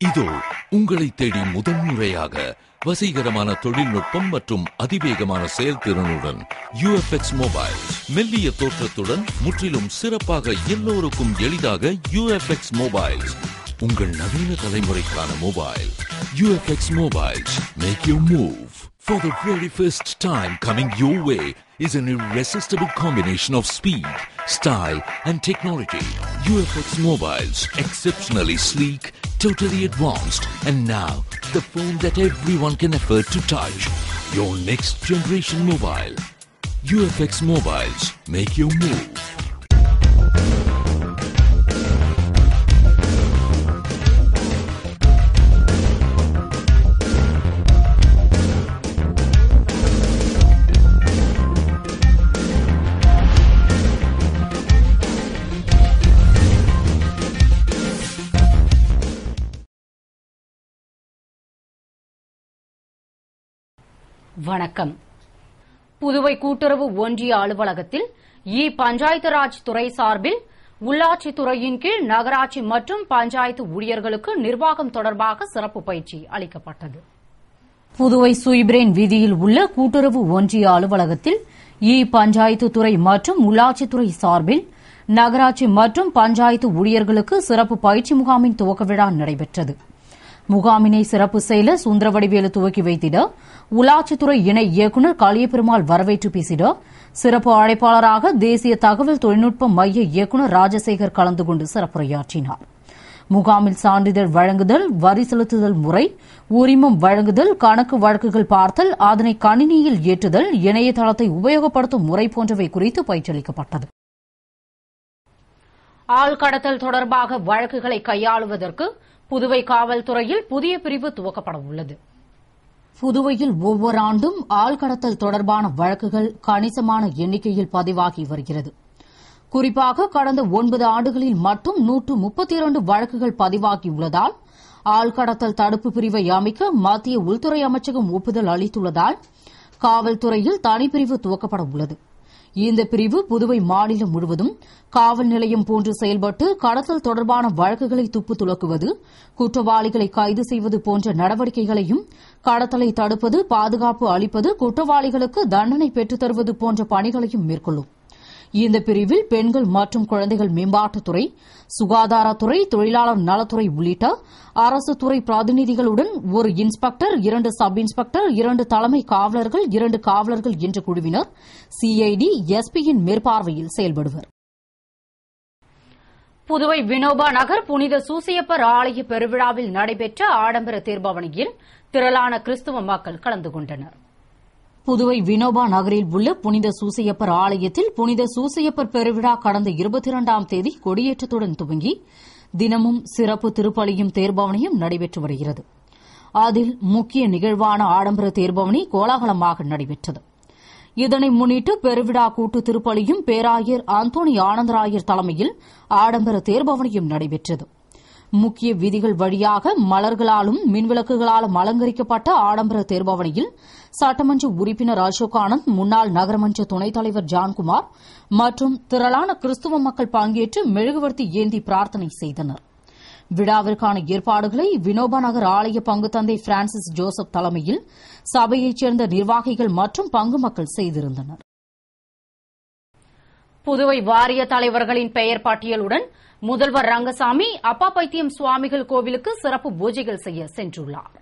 இதோ உங்களை தேடி முதன்முறையாக வசீகரமான தொழில்நுட்பம் மற்றும் அதிவேகமான செயல்திறனுடன் UFX மொபைல். மெல்லிய தோற்றத்துடன் முற்றிலும் சிறப்பாக எல்லோருக்கும் எளிதாக UFX மொபைல். உங்கள் நவீன தலைமுறைக்கான mobile. UFX Mobiles. Make your move. For the very first time coming your way is an irresistible combination of speed, style and technology. UFX Mobiles. Exceptionally sleek, totally advanced, and now the phone that everyone can afford to touch. Your next generation mobile. UFX Mobiles. Make your move. வணக்கம். புதுவை கூட்டுறவு ஒன்றிய அலுவலகத்தில் பஞ்சாயத்து ராஜ் துறை சார்பில் உள்ளாட்சித் துறையின் கீழ் நகராட்சி மற்றும் பஞ்சாயத்து ஊழியர்களுக்கு நிர்வாகம் தொடர்பாக சிறப்பு பயிற்சி அளிக்கப்பட்டது. புதுவை சுய்பிரேன் வீதியில் உள்ள கூட்டுறவு ஒன்றிய அலுவலகத்தில் பஞ்சாயத்து துறை மற்றும் உள்ளாட்சித்துறை சார்பில் நகராட்சி மற்றும் பஞ்சாயத்து ஊழியர்களுக்கு சிறப்பு பயிற்சி முகாமின் துவக்க விழா நடைபெற்றது. முகாமினை சிறப்பு செயலர் சுந்தரவடிவேலு துவக்கி வைத்திட, உள்ளாட்சித்துறை இணை இயக்குநர் காளியபெருமாள் வரவேற்று பேசிட, சிறப்பு அழைப்பாளராக தேசிய தகவல் தொழில்நுட்ப மைய இயக்குநர் ராஜசேகர் கலந்து கொண்டு சிறப்புரையாற்றினார். முகாமில் சான்றிதழ் வழங்குதல், வரி செலுத்துதல் முறை, உரிமம் வழங்குதல், கணக்கு வழக்குகள் பார்த்தல், அதனை கணினியில் ஏற்றுதல், இணையதளத்தை உபயோகப்படுத்தும் முறை போன்றவை குறித்து பயிற்சியளிக்கப்பட்டது. ஆள்கடத்தல் தொடர்பாக வழக்குகளை கையாளுவதற்கு புதுவை காவல்துறையில் புதிய பிரிவு துவக்கப்பட உள்ளது. புதுவையில் ஒவ்வொரு ஆண்டும் ஆள்கடத்தல் தொடர்பான வழக்குகள் கணிசமான எண்ணிக்கையில் பதிவாகி வருகிறது. குறிப்பாக கடந்த 9 ஆண்டுகளில் மட்டும் 132 வழக்குகள் பதிவாகியுள்ளதால் ஆள்கடத்தல் தடுப்பு பிரிவை அமைக்க மத்திய உள்துறை அமைச்சகம் ஒப்புதல் அளித்துள்ளதால் காவல்துறையில் தனிப்பிரிவு துவக்கப்பட உள்ளது. இந்த பிரிவு புதுவை மாநிலம் முழுவதும் காவல் நிலையம் போன்று செயல்பட்டு கடத்தல் தொடர்பான வழக்குகளை துப்பு துலக்குவது, குற்றவாளிகளை கைது செய்வது போன்ற நடவடிக்கைகளையும், கடத்தலை தடுப்பது, பாதுகாப்பு அளிப்பது, குற்றவாளிகளுக்கு தண்டனை பெற்றுத் தருவது போன்ற பணிகளையும் மேற்கொள்ளும். இந்த பிரிவில் பெண்கள் மற்றும் குழந்தைகள் மேம்பாட்டுத்துறை, சுகாதாரத்துறை, தொழிலாளர் நலத்துறை உள்ளிட்ட அரசு துறை பிரதிநிதிகளுடன் ஒரு இன்ஸ்பெக்டர், 2 சப் இன்ஸ்பெக்டர், 2 தலைமை காவலர்கள், 2 காவலர்கள் என்ற குழுவினர் சிஐடி, எஸ்பியின் மேற்பார்வையில் செயல்படுவர். புதுவை வினோபா நகர் புனித சூசையப்பர் ஆலய பெருவிழாவில் நடைபெற்ற ஆடம்பர தேர்பவனியில் திரளான கிறிஸ்துவ மக்கள் கலந்து கொண்டனர். புதுவை வினோபா நகரில் உள்ள புனித சூசையப்பர் ஆலயத்தில் புனித சூசையப்பர் பெருவிழா கடந்த 22ஆம் தேதி கொடியேற்றத்துடன் துவங்கி தினமும் சிறப்பு திருப்பலியும் தேர்பவனியும் நடைபெற்று வருகிறது. அதில் முக்கிய நிகழ்வான ஆடம்பர தேர்பவனி கோலாகலமாக நடைபெற்றது. இதனை முன்னிட்டு பெருவிழா கூட்டு திருப்பலியும் பேராயர் அந்தோணி ஆனந்தராயர் தலைமையில் ஆடம்பர தேர்பவனியும் நடைபெற்றது. முக்கிய வீதிகள் வழியாக மலர்களாலும் மின்விளக்குகளாலும் அலங்கரிக்கப்பட்ட ஆடம்பர தேர்பவனியில் சட்டமன்ற உறுப்பினர் அசோக் ஆனந்த், முன்னாள் நகரமன்ற துணைத் தலைவர் ஜான்குமார் மற்றும் திரளான கிறிஸ்துவ மக்கள் பங்கேற்று மெழுகுவர்த்தி ஏந்தி பிரார்த்தனை செய்தனர். விழாவிற்கான ஏற்பாடுகளை வினோபா நகர் ஆலய பங்கு தந்தை பிரான்சிஸ் ஜோசப் தலைமையில் சபையைச் சேர்ந்த நிர்வாகிகள் மற்றும் பங்கு மக்கள் செய்திருந்தனர். புதுவை வாரிய தலைவர்களின் பெயர் பட்டியலுடன் முதல்வர் ரங்கசாமி அப்பா பைத்தியம் சுவாமிகள் கோவிலுக்கு சிறப்பு பூஜைகள் செய்ய சென்றுள்ளார்.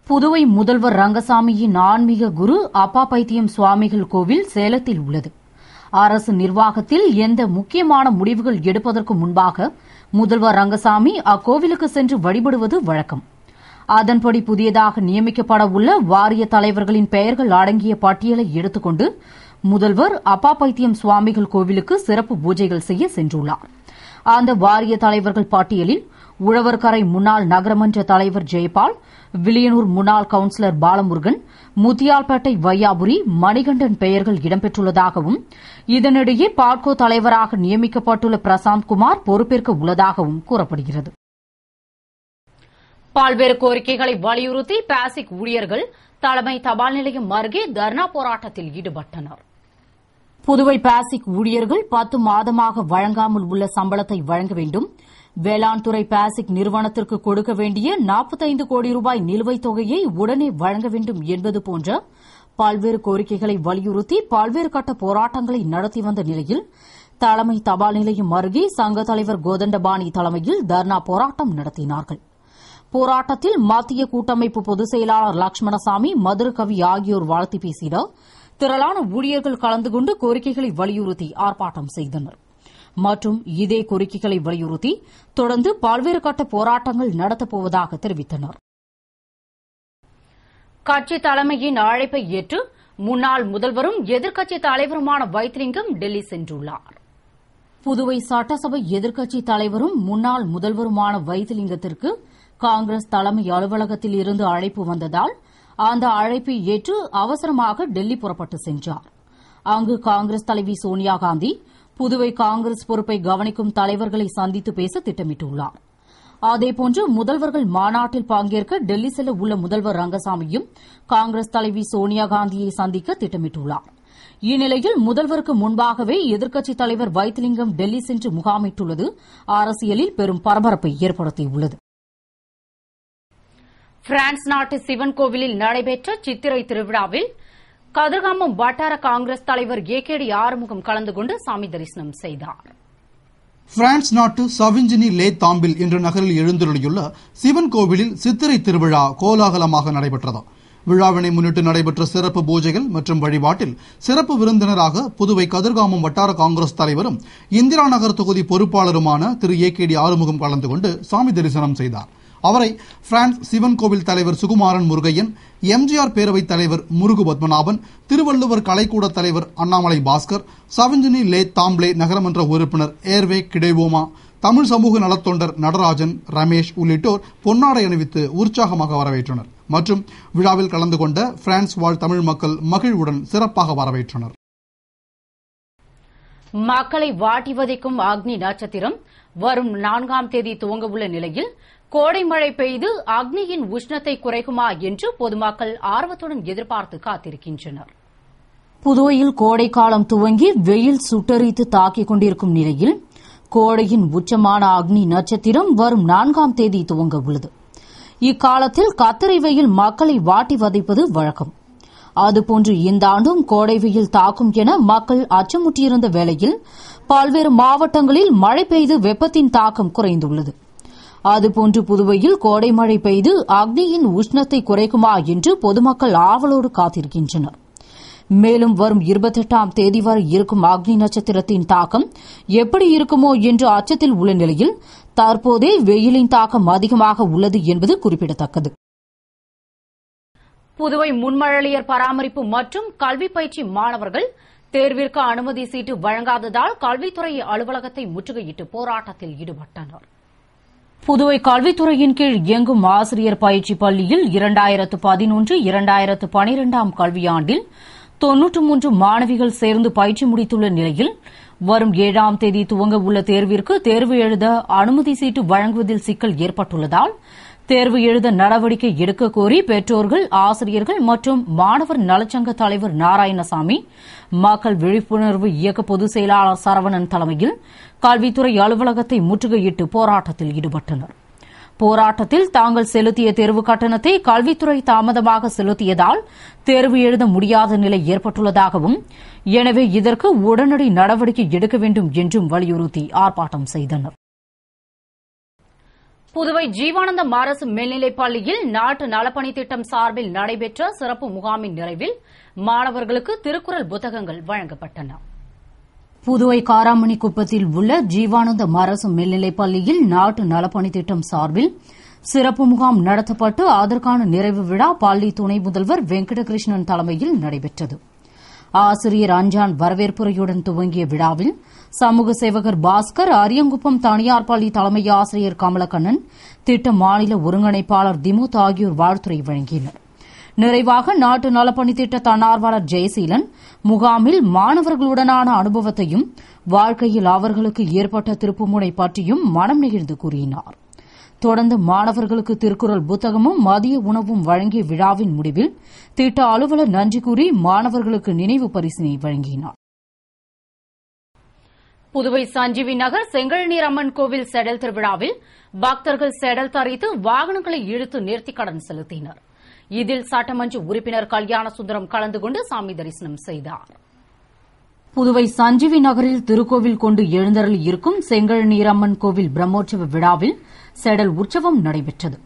புதுவை முதல்வர் ரங்கசாமியின் ஆன்மீக குரு அப்பா பைத்தியம் சுவாமிகள் கோவில் சேலத்தில் உள்ளது. அரசு நிர்வாகத்தில் எந்த முக்கியமான முடிவுகள் எடுப்பதற்கு முன்பாக முதல்வர் ரங்கசாமி அக்கோவிலுக்கு சென்று வழிபடுவது வழக்கம். அதன்படி புதியதாக நியமிக்கப்பட உள்ள வாரிய தலைவர்களின் பெயர்கள் அடங்கிய பட்டியலை எடுத்துக் கொண்டு முதல்வர் அப்பா பைத்தியம் சுவாமிகள் கோவிலுக்கு சிறப்பு பூஜைகள் செய்ய சென்றுள்ளார். அந்த வாரிய தலைவர்கள் பட்டியலில் உழவர்கரை முன்னாள் நகரமன்ற தலைவர் ஜெயபால், வில்லியனூர் முன்னாள் கவுன்சிலர் பாலமுருகன், முத்தியால்பேட்டை வையாபுரி, மணிகண்டன் பெயர்கள் இடம்பெற்றுள்ளதாகவும், இதனிடையே பாட்கோ தலைவராக நியமிக்கப்பட்டுள்ள பிரசாந்த் குமார் பொறுப்பேற்க உள்ளதாகவும் கூறப்படுகிறது. பல்வேறு கோரிக்கைகளை வலியுறுத்தி பாசிக் ஊழியர்கள் தலைமை தபால் நிலையம் அருகே தர்ணா போராட்டத்தில் ஈடுபட்டனர். புதுவை பாசிக் ஊழியர்கள் 10 மாதமாக வழங்காமல் உள்ள சம்பளத்தை வழங்க வேண்டும், வேளாண் துறை பாசிக் நிறுவனத்திற்கு கொடுக்க வேண்டிய 45 கோடி ரூபாய் நிலுவைத் தொகையை உடனே வழங்க வேண்டும் என்பது போன்ற பல்வேறு கோரிக்கைகளை வலியுறுத்தி பல்வேறு கட்ட போராட்டங்களை நடத்தி வந்த நிலையில் தலைமை தபால் நிலையம் அருகே சங்கத் தலைவர் கோதண்டபாணி தலைமையில் தர்ணா போராட்டம் நடத்தினார்கள். போராட்டத்தில் மத்திய கூட்டமைப்பு பொதுச் செயலாளர் லட்சுமணசாமி, மதுரகவி ஆகியோர் வாழ்த்து பேசினர். திரளான ஊழியர்கள் கலந்து கொண்டு கோரிக்கைகளை வலியுறுத்தி ஆர்ப்பாட்டம் செய்தனர். மற்றும் இதே கோரிக்கைகளை வலியுறுத்தி தொடர்ந்து பல்வேறு கட்ட போராட்டங்கள் நடத்தப்போவதாக தெரிவித்தனர். கட்சி தலைமையின் அழைப்பை ஏற்று முன்னாள் முதல்வரும் எதிர்க்கட்சித் தலைவருமான வைத்திலிங்கம் டெல்லி சென்றுள்ளார். புதுவை சட்டசபை எதிர்க்கட்சித் தலைவரும் முன்னாள் முதல்வருமான வைத்திலிங்கத்திற்கு காங்கிரஸ் தலைமை அலுவலகத்தில் இருந்து அழைப்பு வந்ததால் அந்த அழைப்பை ஏற்று அவசரமாக டெல்லி புறப்பட்டு சென்றார். அங்கு காங்கிரஸ் தலைவி சோனியா காந்தி புதுவை காங்கிரஸ் பொறுப்பை கவனிக்கும் தலைவர்களை சந்தித்து பேச திட்டமிட்டுள்ளார். அதேபோன்று முதல்வர்கள் மாநாட்டில் பங்கேற்க டெல்லி செல்ல உள்ள முதல்வர் ரங்கசாமியும் காங்கிரஸ் தலைவி சோனியா காந்தியை சந்திக்க திட்டமிட்டுள்ளார். இந்நிலையில் முதல்வருக்கு முன்பாகவே எதிர்க்கட்சித் தலைவர் வைத்திலிங்கம் டெல்லி சென்று முகாமிட்டுள்ளது அரசியலில் பெரும் பரபரப்பை ஏற்படுத்தியுள்ளது. பிரான்ஸ் நாட்டு சிவன் கோவிலில் நடைபெற்ற சித்திரை திருவிழாவில் கதிர்காமம் வட்டார காங்கிரஸ் தலைவர் ஏகேடி ஆறுமுகம் கலந்து கொண்டு சாமி தரிசனம் செய்தார். பிரான்ஸ் நாட்டு சவிஞ்சினி லே தாம்பில் என்ற நகரில் எழுந்தருளியுள்ள சிவன் கோவிலில் சித்திரை திருவிழா கோலாகலமாக நடைபெற்றது. விழாவினை முன்னிட்டு நடைபெற்ற சிறப்பு பூஜைகள் மற்றும் வழிபாட்டில் சிறப்பு விருந்தினராக புதுவை கதிர்காமம் வட்டார காங்கிரஸ் தலைவரும் இந்திரா நகர் தொகுதி பொறுப்பாளருமான திரு ஏகேடி ஆறுமுகம் கலந்து கொண்டு சாமி தரிசனம் செய்தார். அவரை பிரான்ஸ் சிவன் கோவில் தலைவர் சுகுமாரன் முருகையன், எம்ஜிஆர் பேரவைத் தலைவர் முருகு பத்மநாபன், திருவள்ளுவர் கலைக்கூட தலைவர் அண்ணாமலை பாஸ்கர், சவிஞ்சினி லே தாம்ப்ளே நகரமன்ற உறுப்பினர் ஏர்வே கிடேவோமா, தமிழ் சமூக நலத்தொண்டர் நடராஜன், ரமேஷ் உள்ளிட்டோர் பொன்னாடை அணிவித்து உற்சாகமாக வரவேற்றனர். மற்றும் விழாவில் கலந்து கொண்ட பிரான்ஸ் வாழ் தமிழ் மக்கள் மகிழ்வுடன் சிறப்பாக வரவேற்றனர். மக்களை வாட்டி வதைக்கும் அக்னி நட்சத்திரம் வரும் 4ஆம் தேதி துவங்கவுள்ள நிலையில் கோடை மழை பெய்து அக்னியின் உஷ்ணத்தை குறைக்குமா என்று பொதுமக்கள் ஆர்வத்துடன் எதிர்பார்த்து காத்திருக்கின்றனர். புதுவையில் கோடை காலம் துவங்கி வெயில் சுட்டரித்து தாக்கிக் கொண்டிருக்கும் நிலையில் கோடையின் உச்சமான அக்னி நட்சத்திரம் வரும் 4ஆம் தேதி துவங்க உள்ளது. இக்காலத்தில் கத்தரி வெயில் மக்களை வாட்டி வதைப்பது வழக்கம். அதுபோன்று இந்த ஆண்டும் கோடை வெயில் தாக்கும் என மக்கள் அச்சமுற்றியிருந்த வேளையில் பல்வேறு மாவட்டங்களில் மழை பெய்து வெப்பத்தின் தாக்கம் குறைந்துள்ளது. அதுபோன்று புதுவையில் கோடை மழை பெய்து அக்னியின் உஷ்ணத்தை குறைக்குமா என்று பொதுமக்கள் ஆவலோடு காத்திருக்கின்றனர். மேலும் வரும் 28ஆம் தேதி வரை இருக்கும் அக்னி நட்சத்திரத்தின் தாக்கம் எப்படி இருக்குமோ என்று அச்சத்தில் உள்ள நிலையில் தற்போதே வெயிலின் தாக்கம் அதிகமாக உள்ளது என்பது குறிப்பிடத்தக்கது. புதுவை முன்மழலையர் பராமரிப்பு மற்றும் கல்வி பயிற்சி மாணவர்கள் தேர்விற்கு அனுமதி சீட்டு வழங்காததால் கல்வித்துறை அலுவலகத்தை முற்றுகையிட்டு போராட்டத்தில் ஈடுபட்டனர். புதுவை கல்வித்துறையின் கீழ் இயங்கும் ஆசிரியர் பயிற்சி பள்ளியில் 2011-2012 கல்வியாண்டில் 93 மாணவிகள் சேர்ந்து பயிற்சி முடித்துள்ள நிலையில் வரும் 7ஆம் தேதி துவங்க உள்ள தேர்விற்கு தேர்வு எழுத அனுமதி சீட்டு வழங்குவதில் சிக்கல் ஏற்பட்டுள்ளதால் தேர்வு எழுத நடவடிக்கை எடுக்க கோரி பெற்றோர்கள், ஆசிரியர்கள் மற்றும் மாணவர் நலச்சங்க தலைவர் நாராயணசாமி, மக்கள் விழிப்புணர்வு இயக்க பொதுச் செயலாளர் சரவணன் தலைமையில் கல்வித்துறை அலுவலகத்தை முற்றுகையிட்டு போராட்டத்தில் ஈடுபட்டனர். போராட்டத்தில் தாங்கள் செலுத்திய தேர்வு கட்டணத்தை கல்வித்துறை தாமதமாக செலுத்தியதால் தேர்வு எழுத முடியாத நிலை ஏற்பட்டுள்ளதாகவும், எனவே இதற்கு உடனடி நடவடிக்கை எடுக்க வேண்டும் என்றும் வலியுறுத்தி ஆர்ப்பாட்டம் செய்தனர். புதுவை ஜீவானந்தம் அரசு மேல்நிலைப் பள்ளியில் நாட்டு நலப்பணி திட்டம் சார்பில் நடைபெற்ற சிறப்பு முகாமின் நிறைவில் மாணவர்களுக்கு திருக்குறள் புத்தகங்கள் வழங்கப்பட்டன. புதுவை காராமணிக்குப்பத்தில் உள்ள ஜீவானந்தம் அரசு மேல்நிலைப் பள்ளியில் நாட்டு நலப்பணி திட்டம் சார்பில் சிறப்பு முகாம் நடத்தப்பட்டு அதற்கான நிறைவு விழா பள்ளி துணை முதல்வர் வெங்கடகிருஷ்ணன் தலைமையில் நடைபெற்றது. ஆசிரியர் அஞ்சான் வரவேற்புரையுடன் துவங்கிய விழாவில் சமூக சேவகர் பாஸ்கர், அரியங்குப்பம் தனியார் பள்ளி தலைமை ஆசிரியர் கமலக்கண்ணன், திட்ட மாநில ஒருங்கிணைப்பாளர் திமுத் ஆகியோர் வாழ்த்துரை வழங்கினர். நிறைவாக நாட்டு நலப்பணி திட்ட தன்னார்வலர் ஜெயசீலன் முகாமில் மாணவர்களுடனான அனுபவத்தையும் வாழ்க்கையில் அவர்களுக்கு ஏற்பட்ட திருப்புமுனை பற்றியும் மனம் நெகிழ்ந்து கூறினார். தொடர்ந்து மாணவர்களுக்கு திருக்குறள் புத்தகமும் மதிய உணவும் வழங்கிய விழாவின் முடிவில் திட்ட அலுவலர் நன்றி கூறி மாணவர்களுக்கு நினைவு பரிசினை வழங்கினார். புதுவை சஞ்சீவி நகர் செங்கழநீர் அம்மன் கோவில் செடல் திருவிழாவில் பக்தர்கள் செடல் தரித்து வாகனங்களை இழுத்து நிறுத்தி கடன் செலுத்தினர். இதில் சட்டமன்ற உறுப்பினர் கல்யாண சுந்தரம் கலந்து கொண்டு சாமி தரிசனம் செய்தார். புதுவை சஞ்சீவி நகரில் திருக்கோவில் கொண்டு எழுந்தருளி இருக்கும் செங்கழநீர் அம்மன் கோவில் பிரம்மோற்சவ விழாவில் செடல் உற்சவம் நடைபெற்றது.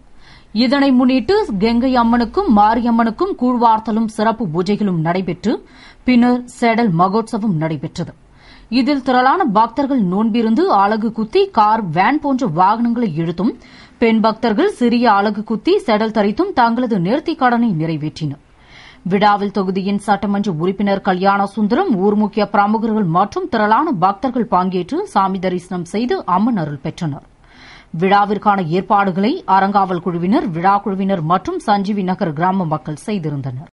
இதனை முன்னிட்டு கங்கை அம்மனுக்கும் மாரியம்மனுக்கும் கூழ்வார்த்தலும் சிறப்பு பூஜைகளும் நடைபெற்று பின்னர் செடல் மகோத்சவம் நடைபெற்றது. இதில் திரளான பக்தர்கள் நோன்பிருந்து அலகு குத்தி கார், வேன் போன்ற வாகனங்களை இழுத்தும், பெண் பக்தர்கள் சிறிய அலகு குத்தி செடல் தரித்தும் தங்களது நேர்த்திக் கடனை நிறைவேற்றினர். விழாவில் தொகுதியின் சட்டமன்ற உறுப்பினர் கல்யாண சுந்தரம், ஊர் முக்கிய பிரமுகர்கள் மற்றும் திரளான பக்தர்கள் பங்கேற்று சாமி தரிசனம் செய்து அம்மன் அருள் பெற்றனர். விழாவிற்கான ஏற்பாடுகளை அறங்காவல் குழுவினர், விழா குழுவினர் மற்றும் சஞ்சீவி நகர் கிராம மக்கள் செய்திருந்தனர்.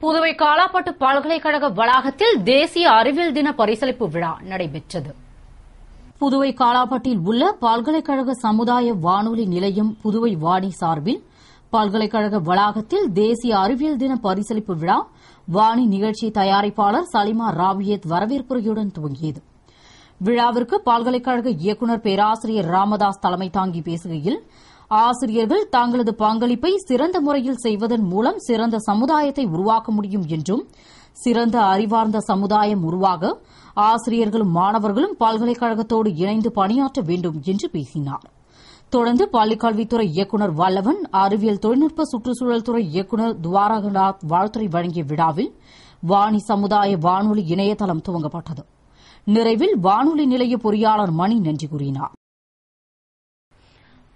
புதுவை காலாப்பட்டு பல்கலைக்கழக வளாகத்தில் தேசிய அறிவியல் தின பரிசளிப்பு விழா நடைபெற்றது. புதுவை காலாப்பட்டில் உள்ள பல்கலைக்கழக சமுதாய வானொலி நிலையம் புதுவை வாணி சார்பில் பல்கலைக்கழக வளாகத்தில் தேசிய அறிவியல் தின பரிசளிப்பு விழா வாணி நிகழ்ச்சி தயாரிப்பாளர் சலிமா ராபியத் வரவேற்புரையுடன் துவங்கியது. விழாவிற்கு பல்கலைக்கழக இயக்குநர் பேராசிரியர் ராமதாஸ் தலைமை தாங்கி பேசுகையில், ஆசிரியர்கள் தங்களது பங்களிப்பை சிறந்த முறையில் செய்வதன் மூலம் சிறந்த சமுதாயத்தை உருவாக்க முடியும் என்றும், சிறந்த அறிவார்ந்த சமுதாயம் உருவாக ஆசிரியர்களும் மாணவர்களும் பல்கலைக்கழகத்தோடு இணைந்து பணியாற்ற வேண்டும் என்று பேசினார். தொடர்ந்து பள்ளிக்கல்வித்துறை இயக்குநர் வல்லவன், அறிவியல் தொழில்நுட்ப சுற்றுச்சூழல் துறை இயக்குநர் துவாரகநாத் வாழ்த்துரை வழங்கிய விழாவில் வாணி சமுதாய வானொலி இணையதளம் துவங்கப்பட்டது. நிறைவில் வானொலி நிலைய பொறியாளர் மணி நன்றி கூறினார்.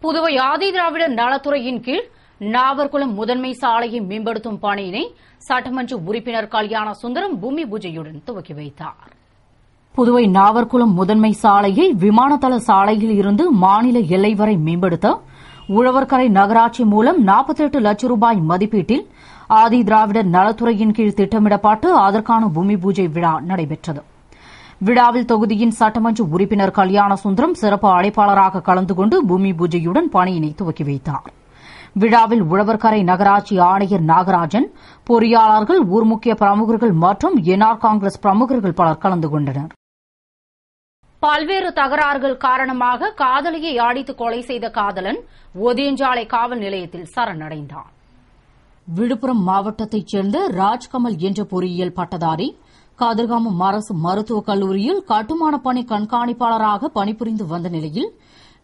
புதுவை ஆதிதிராவிடர் நலத்துறையின் கீழ் நாவர்குளம் முதன்மை சாலையை மேம்படுத்தும் பணியினை சட்டமன்ற உறுப்பினர் கல்யாண சுந்தரம் பூமி பூஜையுடன் துவக்கி வைத்தார். புதுவை நாவர்குளம் முதன்மை சாலையை விமானதள சாலையில் இருந்து மாநில எல்லை வரை மேம்படுத்த உழவர்கரை நகராட்சி மூலம் 48 லட்சம் ரூபாய் மதிப்பீட்டில் ஆதிதிராவிடர் நலத்துறையின் கீழ் திட்டமிடப்பட்டு அதற்கான பூமி பூஜை விழா நடைபெற்றது. விழாவில் தொகுதியின் சட்டமன்ற உறுப்பினர் கல்யாண சுந்தரம் சிறப்பு அழைப்பாளராக கலந்து கொண்டு பூமி பூஜையுடன் பணியினை துவக்கி வைத்தார். விழாவில் உழவர்கரை நகராட்சி ஆணையர் நாகராஜன், பொறியாளர்கள், ஊர் முக்கிய பிரமுகர்கள் மற்றும் என்ஆர் காங்கிரஸ் பிரமுகர்கள் பலர் கலந்து கொண்டனர். பல்வேறு தகராறுகள் காரணமாக காதலியை அடித்து கொலை செய்த காதலன் ஒதியஞ்சாலை காவல் நிலையத்தில் சரணடைந்தார். விழுப்புரம் மாவட்டத்தைச் சேர்ந்த ராஜ்கமல் என்ற பொறியியல் பட்டதாரி கதிர்காமம் அரசு மருத்துவக் கல்லூரியில் கட்டுமான பணி கண்காணிப்பாளராக பணிபுரிந்து வந்த நிலையில்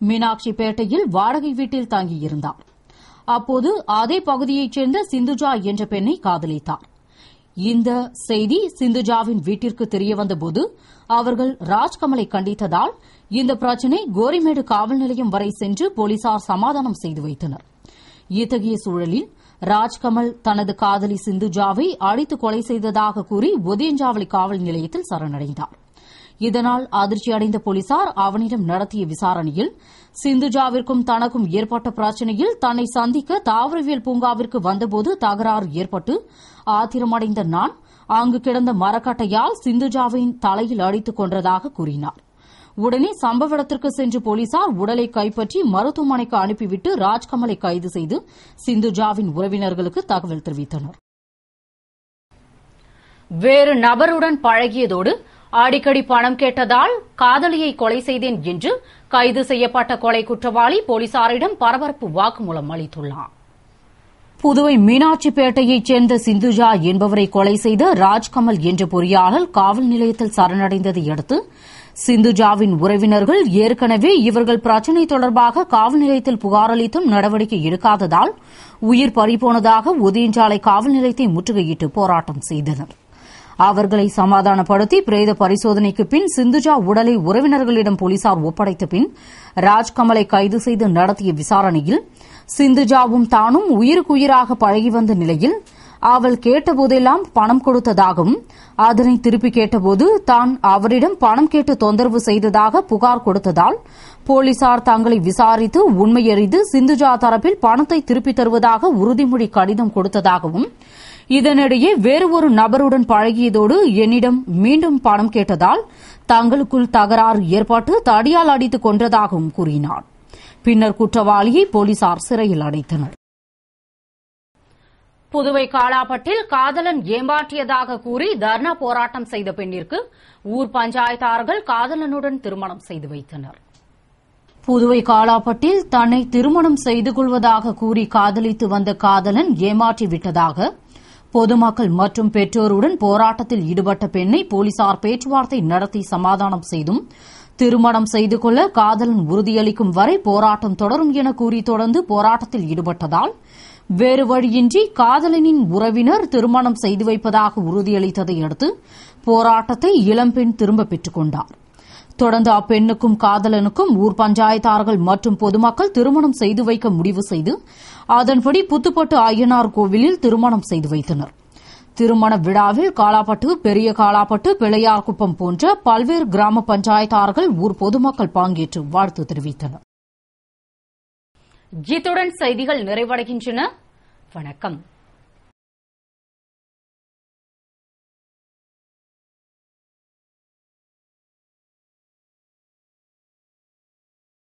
மீனாட்சிப்பேட்டையில் வாடகை வீட்டில் தங்கியிருந்தார். அப்போது அதே பகுதியைச் சேர்ந்த சிந்துஜா என்ற பெண்ணை காதலித்தார். இந்த செய்தி சிந்துஜாவின் வீட்டிற்கு தெரியவந்தபோது அவர்கள் ராஜ்கமலை கண்டித்ததால் இந்த பிரச்சினை கோரிமேடு காவல் நிலையம் வரை சென்று போலீசார் சமாதானம் செய்து வைத்தனர். இத்தகைய சூழலில் ராஜ்கமல் தனது காதலி சிந்துஜாவை அடித்து கொலை செய்ததாக கூறி ஒதியஞ்சாவளி காவல் நிலையத்தில் சரணடைந்தார். இதனால் அதிர்ச்சியடைந்த போலீசார் அவனிடம் நடத்திய விசாரணையில் சிந்துஜாவிற்கும் தனக்கும் ஏற்பட்ட பிரச்சினையில் தன்னை சந்திக்க தாவரவியல் பூங்காவிற்கு வந்தபோது தகராறு ஏற்பட்டு ஆத்திரமடைந்த நான் அங்கு கிடந்த மரக்கட்டையால் சிந்துஜாவின் தலையில் அடித்துக் கொன்றதாக கூறினார். உடனே சம்பவ இடத்திற்கு சென்று போலீசார் உடலை கைப்பற்றி மருத்துவமனைக்கு அனுப்பிவிட்டு ராஜ்கமலை கைது செய்து சிந்துஜாவின் உறவினர்களுக்கு தகவல் தெரிவித்தனர். வேறு நபருடன் பழகியதோடு அடிக்கடி பணம் கேட்டதால் காதலியை கொலை செய்தேன் என்று கைது செய்யப்பட்ட கொலை குற்றவாளி போலீசாரிடம் பரபரப்பு வாக்குமூலம் அளித்துள்ளார். புதுவை மீனாட்சிப்பேட்டையைச் சேர்ந்த சிந்துஜா என்பவரை கொலை செய்த ராஜ்கமல் என்ற பொறியாளர் காவல் நிலையத்தில் சரணடைந்ததை அடுத்து சிந்துஜாவின் உறவினர்கள் ஏற்கனவே இவர்கள் பிரச்சினை தொடர்பாக காவல் நிலையத்தில் புகார் அளித்தும் நடவடிக்கை எடுக்காததால் உயிர் பறிபோனதாக ஒதியஞ்சாலை காவல் நிலையத்தை முற்றுகையிட்டு போராட்டம் செய்தனர். அவர்களை சமாதானப்படுத்தி பிரேத பரிசோதனைக்கு பின் சிந்துஜா உடலை உறவினர்களிடம் போலீசார் ஒப்படைத்த பின் ராஜ்கமலை கைது செய்து நடத்திய விசாரணையில் சிந்துஜாவும் தானும் உயிருக்குயிராக பழகி வந்த நிலையில் அவள் கேட்டபோதெல்லாம் பணம் கொடுத்ததாகவும் அதனை திருப்பி கேட்டபோது தான் அவரிடம் பணம் கேட்டு தொந்தரவு செய்ததாக புகார் கொடுத்ததால் போலீசார் தங்களை விசாரித்து உண்மையறிந்து சிந்துஜா தரப்பில் பணத்தை திருப்பித் தருவதாக உறுதிமொழி கடிதம் கொடுத்ததாகவும், இதனிடையே வேறு ஒரு நபருடன் பழகியதோடு என்னிடம் மீண்டும் பணம் கேட்டதால் தங்களுக்குள் தகராறு ஏற்பட்டு தடியால் அடித்துக் கொன்றதாகவும் கூறினார். பின்னர் குற்றவாளியை போலீசார் சிறையில் அடைத்தனர். புதுவை காலாப்பட்டில் காதலன் ஏமாற்றியதாக கூறி தர்ணா போராட்டம் செய்த பெண்ணிற்கு ஊர் பஞ்சாயத்தார்கள் காதலனுடன் திருமணம் செய்து வைத்தனர். புதுவை காலாப்பட்டில் தன்னை திருமணம் செய்து கொள்வதாக கூறி காதலித்து வந்த காதலன் ஏமாற்றிவிட்டதாக பொதுமக்கள் மற்றும் பெற்றோருடன் போராட்டத்தில் ஈடுபட்ட பெண்ணை போலீசார் பேச்சுவார்த்தை நடத்தி சமாதானம் செய்தும் திருமணம் செய்து கொள்ள காதலன் உறுதியளிக்கும் வரை போராட்டம் தொடரும் என கூறி தொடர்ந்து போராட்டத்தில் ஈடுபட்டதால் வேறு வழியின்றி காதலனின் உறவினர் திருமணம் செய்து வைப்பதாக உறுதியளித்ததை அடுத்து போராட்டத்தை இளம்பெண் திரும்பப் பெற்றுக் கொண்டார். தொடர்ந்து அப்பெண்ணுக்கும் காதலனுக்கும் ஊர் பஞ்சாயத்தார்கள் மற்றும் பொதுமக்கள் திருமணம் செய்து வைக்க முடிவு செய்து அதன்படி புத்துப்பட்டு அய்யனார் கோவிலில் திருமணம் செய்து வைத்தனர். திருமண விழாவில் காலாப்பட்டு, பெரிய காலாப்பட்டு, பிள்ளையார்குப்பம் போன்ற பல்வேறு கிராம பஞ்சாயத்தார்கள் ஊர் பொதுமக்கள் பங்கேற்று வாழ்த்து தெரிவித்தனர். இத்துடன் செய்திகள் நிறைவடைகின்றன. வணக்கம்.